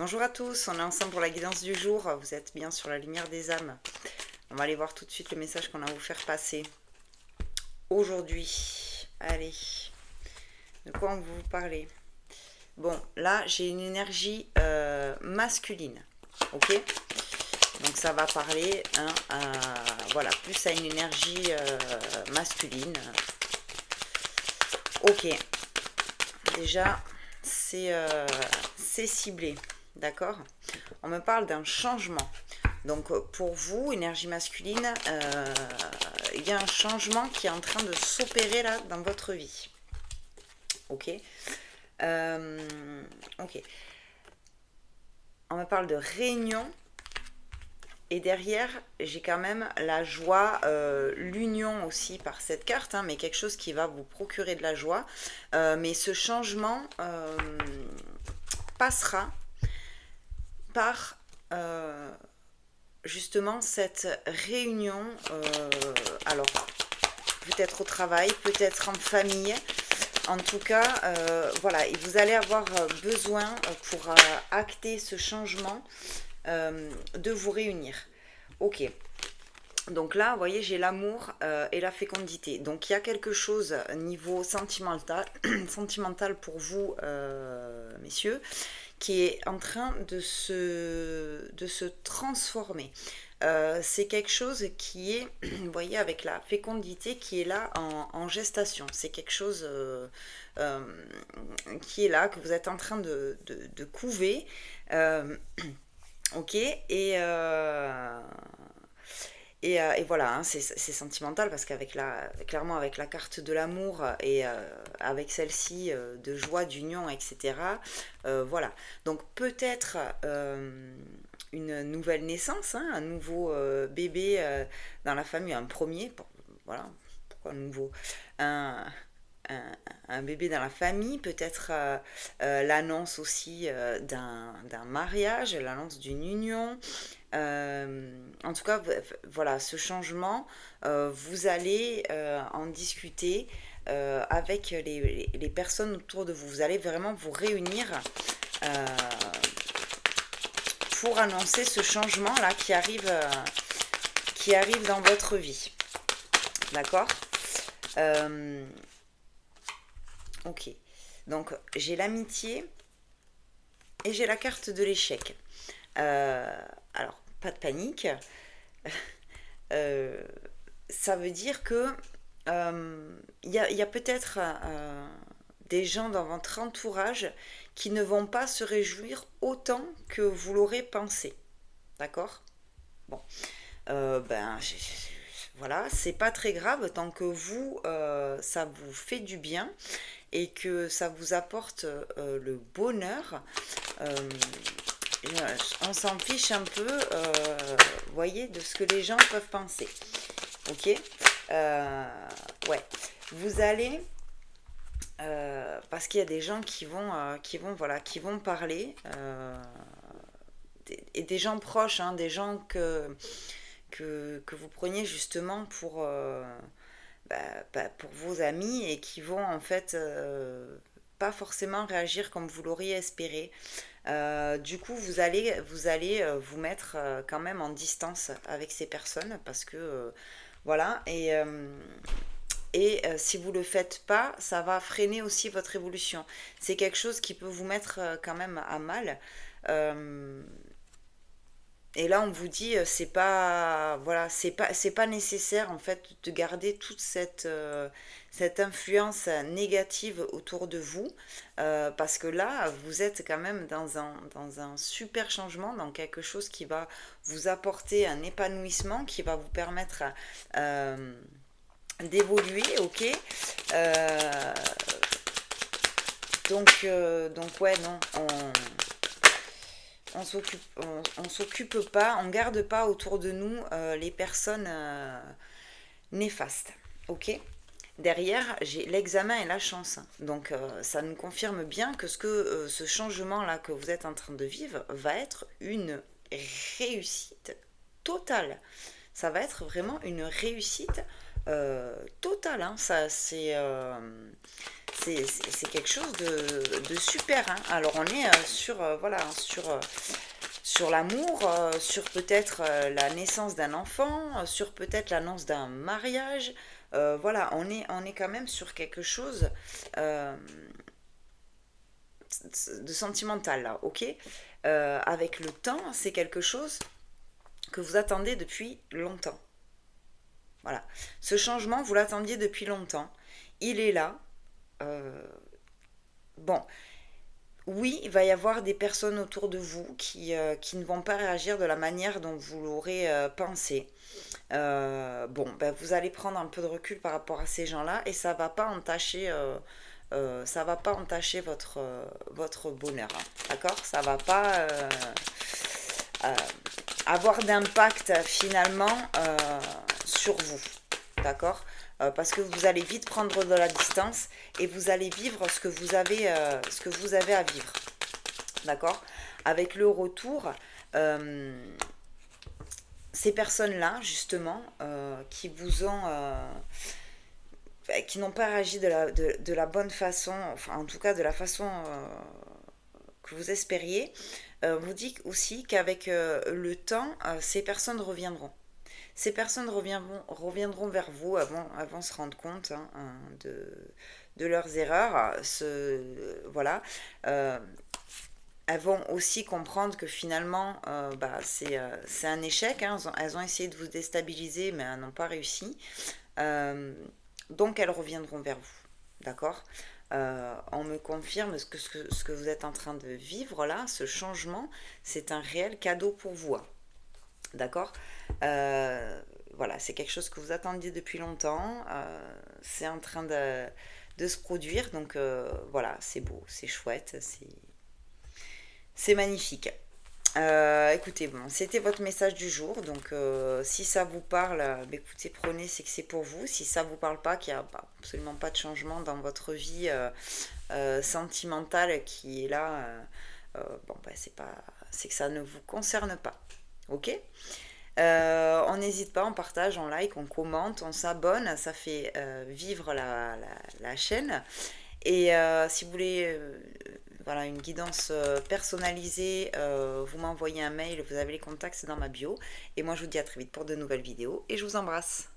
Bonjour à tous, on est ensemble pour la guidance du jour. Vous êtes bien sur la lumière des âmes. On va aller voir tout de suite le message qu'on a à vous faire passer aujourd'hui. Allez, de quoi on va vous parler? Bon, là j'ai une énergie masculine, ok? Donc ça va parler, voilà, plus à une énergie masculine. Ok, déjà c'est ciblé, d'accord? On me parle d'un changement. Donc pour vous, énergie masculine, il y a un changement qui est en train de s'opérer là dans votre vie. Ok. Ok. On me parle de réunion. Et derrière, j'ai quand même la joie, l'union aussi par cette carte, mais quelque chose qui va vous procurer de la joie. Mais ce changement passera par justement cette réunion, alors peut-être au travail, peut-être en famille. En tout cas, voilà, vous allez avoir besoin pour acter ce changement de vous réunir. Ok. Donc là, vous voyez, j'ai l'amour et la fécondité. Donc il y a quelque chose niveau sentimental, sentimental pour vous, messieurs, qui est en train de se transformer. C'est quelque chose qui est, vous voyez, avec la fécondité qui est là en gestation. C'est quelque chose euh, qui est là, que vous êtes en train de couver. Ok, et voilà, c'est sentimental parce qu'avec clairement avec la carte de l'amour et avec celle-ci de joie, d'union, etc. Voilà. Donc peut-être une nouvelle naissance, un nouveau bébé dans la famille, un premier, voilà, pourquoi nouveau, un, un bébé dans la famille, peut-être l'annonce aussi d'un mariage, l'annonce d'une union. En tout cas, voilà, ce changement, vous allez en discuter avec les personnes autour de vous. Vous allez vraiment vous réunir euh, pour annoncer ce changement-là qui arrive dans votre vie. D'accord. Ok. Donc, j'ai l'amitié et j'ai la carte de l'échec. Alors, pas de panique. Euh, Ça veut dire que y a peut-être des gens dans votre entourage qui ne vont pas se réjouir autant que vous l'aurez pensé. D'accord. Bon. Ben, voilà, c'est pas très grave tant que vous, ça vous fait du bien et que ça vous apporte le bonheur. Euh, on s'en fiche un peu, voyez, de ce que les gens peuvent penser. Ok. Euh, ouais. Vous allez, parce qu'il y a des gens voilà, qui vont parler, et des gens proches, des gens que vous preniez justement pour vos amis et qui vont en fait pas forcément réagir comme vous l'auriez espéré. Du coup, vous allez vous mettre quand même en distance avec ces personnes parce que voilà. Et si vous ne le faites pas, ça va freiner aussi votre évolution. C'est quelque chose qui peut vous mettre quand même à mal. Euh, et là, on vous dit, c'est pas, voilà, c'est pas nécessaire en fait de garder toute cette influence négative autour de vous, parce que là, vous êtes quand même dans un super changement, dans quelque chose qui va vous apporter un épanouissement, qui va vous permettre d'évoluer, ok. Euh, donc ouais, non, on s'occupe pas, on garde pas autour de nous les personnes néfastes. Ok. Derrière, j'ai l'examen et la chance. Donc ça nous confirme bien que ce changement là que vous êtes en train de vivre va être une réussite totale. Ça va être vraiment une réussite total, hein, ça c'est quelque chose de super, hein. Alors on est sur, voilà, hein, sur l'amour, sur peut-être la naissance d'un enfant, sur peut-être l'annonce d'un mariage. Voilà, on est quand même sur quelque chose euh, de sentimental là, ok. Avec le temps, c'est quelque chose que vous attendez depuis longtemps. Voilà. Ce changement, vous l'attendiez depuis longtemps. Il est là. Euh, bon, oui, il va y avoir des personnes autour de vous qui ne vont pas réagir de la manière dont vous l'aurez pensé. Bon, ben, vous allez prendre un peu de recul par rapport à ces gens-là et ça va pas entacher votre bonheur, hein, d'accord? Ça va pas euh, avoir d'impact finalement sur vous, d'accord? Parce que vous allez vite prendre de la distance et vous allez vivre ce que vous avez à vivre, d'accord? Avec le retour, euh, ces personnes-là, justement, qui vous ont, qui n'ont pas réagi de la bonne façon, enfin en tout cas de la façon que vous espériez, vous dit aussi qu'avec le temps, ces personnes reviendront. Ces personnes reviendront vers vous avant de se rendre compte, hein, de leurs erreurs. Voilà. Euh, Elles vont aussi comprendre que finalement, bah, c'est un échec, hein. Elles ont essayé de vous déstabiliser, mais elles n'ont pas réussi. Euh, donc elles reviendront vers vous. D'accord. On me confirme ce que vous êtes en train de vivre là, ce changement, c'est un réel cadeau pour vous, hein. D'accord. Voilà, c'est quelque chose que vous attendiez depuis longtemps. C'est en train de se produire. Donc voilà, c'est beau, c'est chouette, c'est magnifique. Écoutez, bon, c'était votre message du jour. Donc, si ça vous parle, bah, écoutez, prenez, c'est que c'est pour vous. Si ça vous parle pas, qu'il n'y a absolument pas de changement dans votre vie sentimentale qui est là, bon, bah, c'est que ça ne vous concerne pas. Ok. On n'hésite pas, on partage, on like, on commente, on s'abonne, ça fait vivre la chaîne. Et si vous voulez voilà, une guidance personnalisée, vous m'envoyez un mail, vous avez les contacts, c'est dans ma bio. Et moi je vous dis à très vite pour de nouvelles vidéos et je vous embrasse.